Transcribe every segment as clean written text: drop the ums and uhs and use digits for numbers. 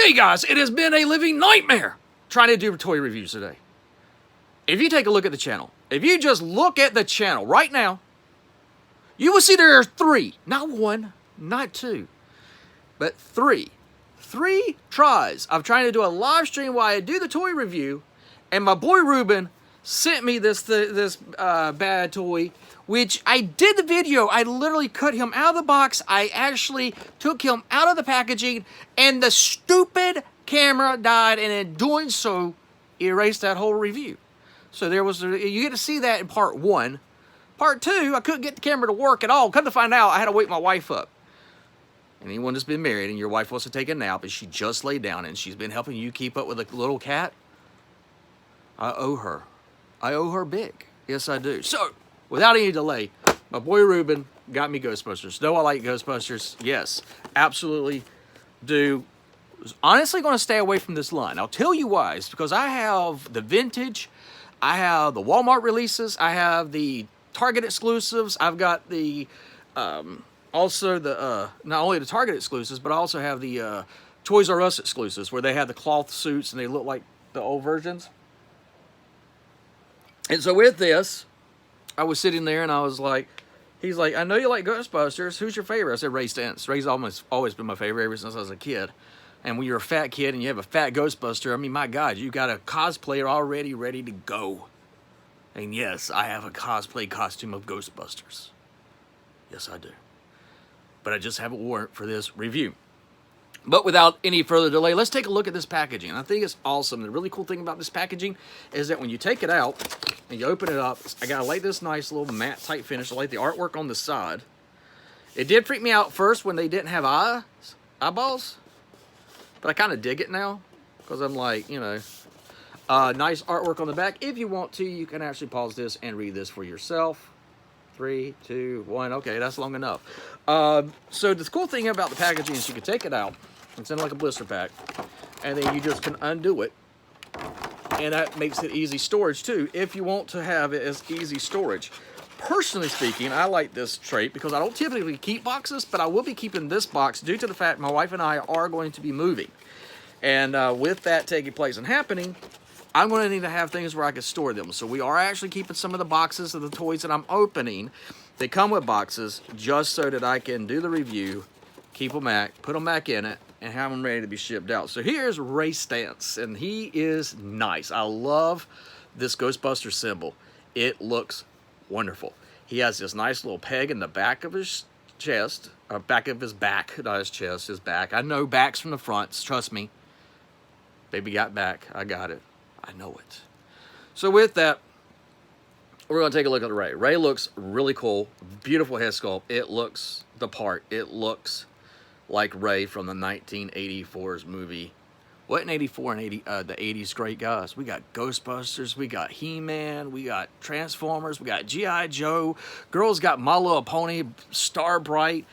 Hey guys, it has been a living nightmare trying to do toy reviews today. If you take a look at the channel, if you just look at the channel right now, you will see there are three, not one, not two, but three tries of trying to do a live stream while I do the toy review, and my boy Ruuben sent me this bad toy, which I did the video. I literally cut him out of the box. I actually took him out of the packaging, and the stupid camera died, and in doing so, erased that whole review. So you get to see that in part one. Part two, I couldn't get the camera to work at all. Come to find out, I had to wake my wife up. Anyone that's been married and your wife wants to take a nap and she just laid down and she's been helping you keep up with a little cat, I owe her. I owe her big. Yes, I do. So, without any delay, my boy Ruuben got me Ghostbusters. Know I like Ghostbusters? Yes, absolutely do. Honestly going to stay away from this line. I'll tell you why. It's because I have the vintage, I have the Walmart releases, I have the Target exclusives, I've got the also the not only the Target exclusives, but I also have the Toys R Us exclusives where they have the cloth suits and they look like the old versions. And so with this, I was sitting there and I was like, he's like, I know you like Ghostbusters. Who's your favorite? I said Ray Stantz. Ray's always been my favorite ever since I was a kid. And when you're a fat kid and you have a fat Ghostbuster, I mean, my God, you got a cosplayer already ready to go. And yes, I have a cosplay costume of Ghostbusters. Yes, I do. But I just haven't worn it for this review. But without any further delay, let's take a look at this packaging. I think it's awesome. The really cool thing about this packaging is that when you take it out and you open it up, I got to like this nice little matte type finish. I like the artwork on the side. It did freak me out first when they didn't have eyeballs. But I kind of dig it now because I'm like, you know, nice artwork on the back. If you want to, you can actually pause this and read this for yourself. 3, 2, 1. Okay, that's long enough. So the cool thing about the packaging is you can take it out. It's in like a blister pack. And then you just can undo it. And that makes it easy storage too, if you want to have it as easy storage. Personally speaking, I like this trait because I don't typically keep boxes, but I will be keeping this box due to the fact my wife and I are going to be moving. And with that taking place and happening, I'm going to need to have things where I can store them. So we are actually keeping some of the boxes of the toys that I'm opening. They come with boxes just so that I can do the review, keep them back, put them back in it, and have them ready to be shipped out. So here's Ray Stantz, and he is nice. I love this Ghostbuster symbol. It looks wonderful. He has this nice little peg in the back of his chest, or back of his back, not his chest, his back. I know backs from the fronts, trust me. Baby got back, I got it. I know it. So with that, we're going to take a look at Ray. Ray looks really cool. Beautiful head sculpt. It looks the part. It looks like Ray from the 1984's movie. What in 84 and the 80s great guys? We got Ghostbusters. We got He-Man. We got Transformers. We got G.I. Joe. Girls got My Little Pony, Star Bright,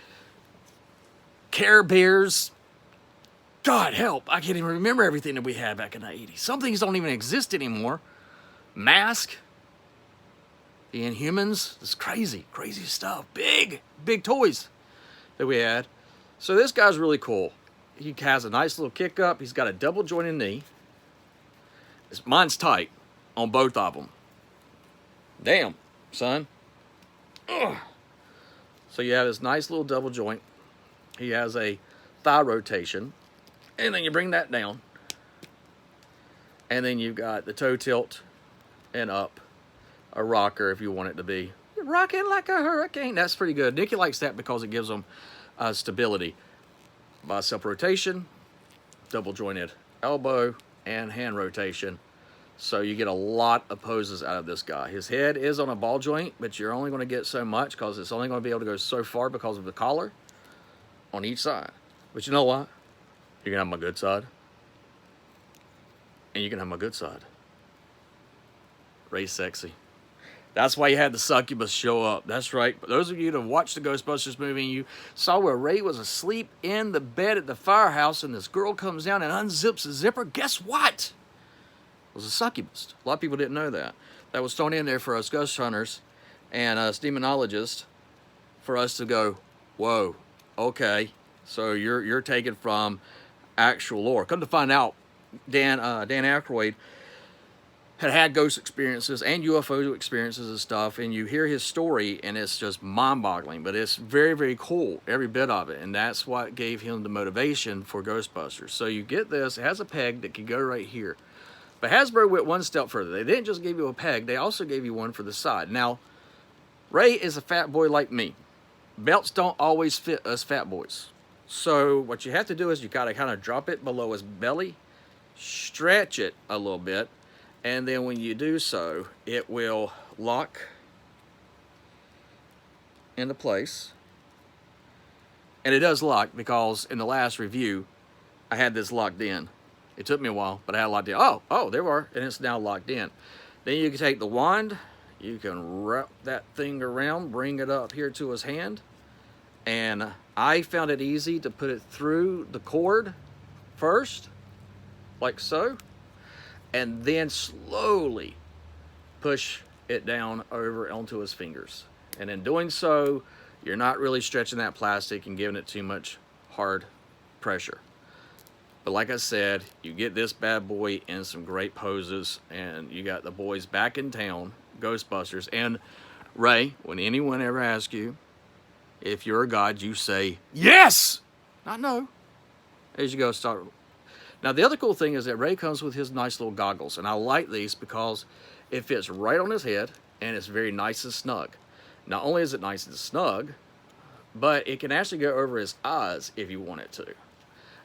Care Bears. God help, I can't even remember everything that we had back in the 80s. Some things don't even exist anymore. Mask, the Inhumans, it's crazy, crazy stuff. Big toys that we had. So this guy's really cool. He has a nice little kick up. He's got a double jointed knee. Mine's tight on both of them. Damn, son. Ugh. So you have this nice little double joint. He has a thigh rotation. And then you bring that down. And then you've got the toe tilt and up. A rocker if you want it to be. You're rocking like a hurricane. That's pretty good. Nikki likes that because it gives them stability. Bicep rotation, double jointed elbow, and hand rotation. So you get a lot of poses out of this guy. His head is on a ball joint, but you're only going to get so much because it's only going to be able to go so far because of the collar on each side. But you know what? You can have my good side. And you can have my good side. Ray's sexy. That's why you had the succubus show up. That's right. But those of you that watched the Ghostbusters movie and you saw where Ray was asleep in the bed at the firehouse and this girl comes down and unzips the zipper, guess what? It was a succubus. A lot of people didn't know that. That was thrown in there for us ghost hunters and us demonologists for us to go, whoa, okay. So you're taken from actual lore. Come to find out, Dan Aykroyd had ghost experiences and UFO experiences and stuff, and you hear his story, and it's just mind-boggling, but it's very, very cool, every bit of it, and that's what gave him the motivation for Ghostbusters. So you get this, it has a peg that can go right here. But Hasbro went one step further. They didn't just give you a peg, they also gave you one for the side. Now, Ray is a fat boy like me. Belts don't always fit us fat boys. So what you have to do is you gotta kind of drop it below his belly, stretch it a little bit, and then when you do so, it will lock into place. And it does lock, because in the last review, I had this locked in. It took me a while, but I had it locked in. Oh, there we are, and it's now locked in. Then you can take the wand, you can wrap that thing around, bring it up here to his hand, and I found it easy to put it through the cord first, like so, and then slowly push it down over onto his fingers. And in doing so, you're not really stretching that plastic and giving it too much hard pressure. But like I said, you get this bad boy in some great poses, and you got the boys back in town, Ghostbusters. And Ray, when anyone ever asks you if you're a god, you say yes, not no. As you go, start. Now the other cool thing is that Ray comes with his nice little goggles, and I like these because it fits right on his head, and it's very nice and snug. Not only is it nice and snug, but it can actually go over his eyes if you want it to.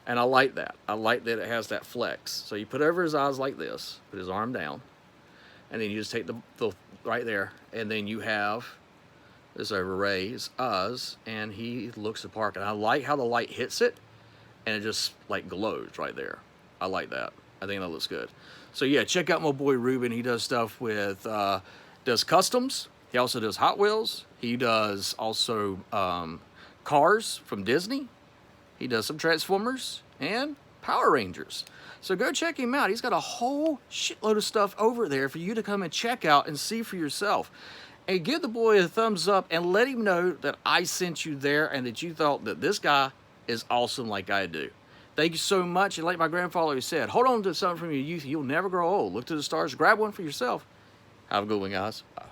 And I like that. I like that it has that flex. So you put over his eyes like this, put his arm down, and then you just take the right there, and then you have this over Ray's eyes, and he looks the part. And I like how the light hits it, and it just like glows right there. I like that. I think that looks good. So yeah, check out my boy Ruuben. He does stuff with, does customs. He also does Hot Wheels. He does also cars from Disney. He does some Transformers and Power Rangers. So go check him out. He's got a whole shitload of stuff over there for you to come and check out and see for yourself. And give the boy a thumbs up and let him know that I sent you there and that you thought that this guy is awesome like I do. Thank you so much. And like my grandfather said, hold on to something from your youth. You'll never grow old. Look to the stars. Grab one for yourself. Have a good one, guys. Bye.